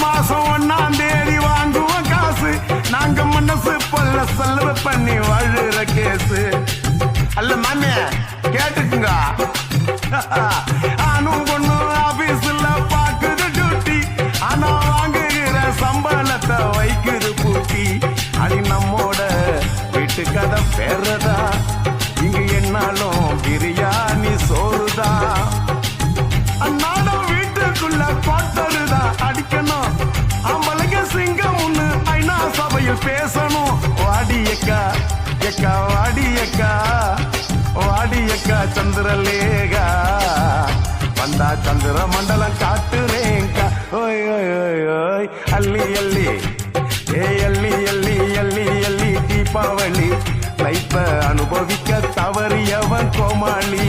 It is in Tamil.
மாசம் 1ஆம் தேதி வாங்குவோம் காசு நாங்க மனசு பொல்ல செலவு பண்ணி வாழுற கேசு அல்ல மாமே கேட்டுக்குங்க ஆனும் பொண்ணு ஆபீஸ்ல பாக்குது டியூட்டி ஆனா வாங்குகிற சம்பளத்தை வைக்குது பூட்டி அடி நம்மோட வீட்டு கதை பேரதா இங்க என்னாலும் பிரியாணி சோறுதா அன்னாலும் வீட்டுக்குள்ள பாத்தருதா அடிக்கணும் ஆம்பளைங்க சிங்கம் ஒண்ணு ஐநா சபையில் பேசணும் வாடியக்கா எக்கா வாடியக்கா வாடியக்கா சந்திரலேகா வந்தா சந்திர மண்டலம் காட்டுறேங்கா ஓய் ஓய் ஓய் ஓய் அள்ளி அள்ளி ஏ அள்ளி அள்ளி அள்ளி அள்ளி தீபாவளி லைஃப அனுபவிக்க தவறியவன் கோமாளி